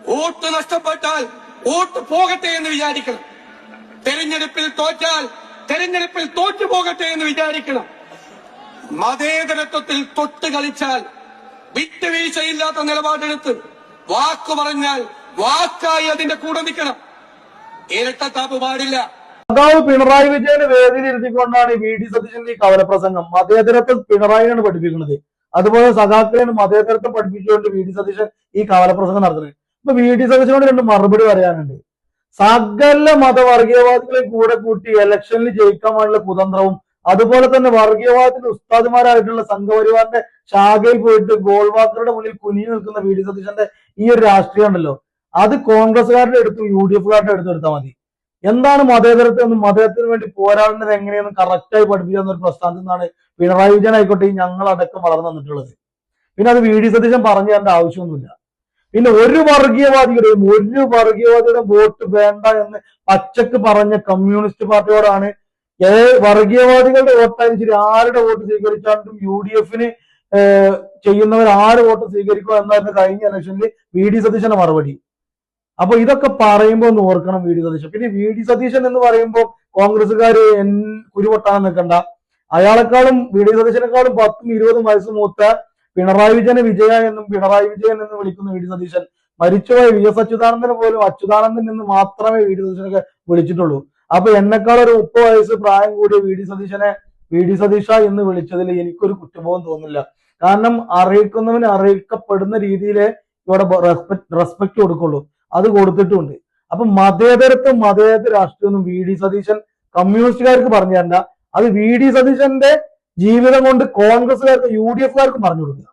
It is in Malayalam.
വോട്ട് നഷ്ടപ്പെട്ടാൽ വോട്ട് പോകട്ടെ എന്ന് വിചാരിക്കണം. തെരഞ്ഞെടുപ്പിൽ തോറ്റാൽ തെരഞ്ഞെടുപ്പിൽ തോറ്റു പോകട്ടെ എന്ന് വിചാരിക്കണം. മതേതരത്വത്തിൽ തൊട്ട് കളിച്ചാൽ വിട്ടുവീഴ്ചയില്ലാത്ത നിലപാടെടുത്ത് വാക്കു പറഞ്ഞാൽ വാക്കായി അതിന്റെ കൂടെ നിൽക്കണം. ഇരട്ടത്താപ്പ് പാടില്ല. സഖാവ് പിണറായി വിജയന് വേദിയിലിരുത്തിക്കൊണ്ടാണ് വി.ഡി. സതീശന്റെ ഈ കവലപ്രസംഗം. മതേതരത്വം പിണറായിയാണ് പഠിപ്പിക്കുന്നത്. അതുപോലെ സഖാക്കളെയാണ് മതേതരത്വം പഠിപ്പിച്ചുകൊണ്ട് വി.ഡി. സതീശൻ ഈ കവലപ്രസംഗം നടത്തുന്നത്. ഇപ്പൊ വി.ഡി. സതീശനോട് രണ്ട് മറുപടി പറയാനുണ്ട്. സകല മതവർഗീയവാദികളെ കൂടെ കൂട്ടി ഇലക്ഷനിൽ ജയിക്കാൻ വേണ്ടിയുള്ള കുതന്ത്രവും, അതുപോലെ തന്നെ വർഗീയവാദത്തിന്റെ ഉസ്താദുമാരായിട്ടുള്ള സംഘപരിവാറിന്റെ ശാഖയിൽ പോയിട്ട് ഗോൾവാക്കറുടെ മുന്നിൽ കുനിഞ്ഞു നിൽക്കുന്ന വി.ഡി. സതീശന്റെ ഈ ഒരു രാഷ്ട്രീയം ഉണ്ടല്ലോ, അത് കോൺഗ്രസ്സുകാരുടെ അടുത്തും UDF-കാരുടെ അടുത്തും എടുത്താൽ മതി. എന്താണ് മതേതരത്വം എന്നും മതത്തിന് വേണ്ടി പോരാടുന്നത് എങ്ങനെയെന്നും കറക്റ്റായി പഠിപ്പിക്കുന്ന ഒരു പ്രസ്ഥാനത്തിൽ നിന്നാണ് പിണറായി വിജയൻ ആയിക്കോട്ടെ ഞങ്ങളടക്കം വളർന്നു വന്നിട്ടുള്ളത്. പിന്നെ അത് വി.ഡി. സതീശൻ പറഞ്ഞു തരേണ്ട ആവശ്യമൊന്നുമില്ല. പിന്നെ ഒരു വർഗീയവാദിയുടെയും വോട്ട് വേണ്ട എന്ന് പച്ചക്ക് പറഞ്ഞ കമ്മ്യൂണിസ്റ്റ് പാർട്ടിയോടാണ് വർഗീയവാദികളുടെ വോട്ടായാലും ശരി, ആരുടെ വോട്ട് സ്വീകരിച്ചാലും UDF-ന് ചെയ്യുന്നവർ ആര് വോട്ട് സ്വീകരിക്കുക എന്നായിരുന്നു കഴിഞ്ഞ ഇലക്ഷനിൽ വി.ഡി. സതീശന്റെ മറുപടി. അപ്പൊ ഇതൊക്കെ പറയുമ്പോൾ ഒന്ന് ഓർക്കണം വി.ഡി. സതീശൻ. പിന്നെ വി.ഡി. സതീശൻ എന്ന് പറയുമ്പോൾ കോൺഗ്രസ്സുകാര് കുരുപൊട്ടാൻ നിൽക്കണ്ട. അയാളെക്കാളും വി.ഡി. സതീശനെക്കാളും 10-20 വയസ്സ് മൂത്ത പിണറായി വിജയനെ വിജയ എന്നും പിണറായി വിജയൻ എന്ന് വിളിക്കുന്ന വി.ഡി. സതീശൻ മരിച്ചുപോയ VS അച്യുതാനന്ദന് പോലും അച്യുതാനന്ദൻ എന്ന് മാത്രമേ വി.ഡി. സതീശനൊക്കെ വിളിച്ചിട്ടുള്ളൂ. അപ്പൊ എന്നെക്കാൾ ഒരു 30 വയസ്സ് പ്രായം കൂടിയ വി.ഡി. സതീശനെ വി.ഡി. സതീശ എന്ന് വിളിച്ചതിൽ എനിക്കൊരു കുറ്റബോധം തോന്നുന്നില്ല. കാരണം അറിയിക്കുന്നവന് അറിയിക്കപ്പെടുന്ന രീതിയിലെ ഇവിടെ റെസ്പെക്ട് കൊടുക്കുള്ളൂ. അത് കൊടുത്തിട്ടുണ്ട്. അപ്പൊ മതേതരത്വം മതേതര രാഷ്ട്രീയമൊന്നും വി.ഡി. സതീശൻ കമ്മ്യൂണിസ്റ്റുകാർക്ക് പറഞ്ഞു തരണ്ട. അത് വി.ഡി. സതീശന്റെ ജീവിതം കൊണ്ട് കോൺഗ്രസ്സുകാർക്ക് UDF-കാർക്ക് പറഞ്ഞു കൊടുക്കുക.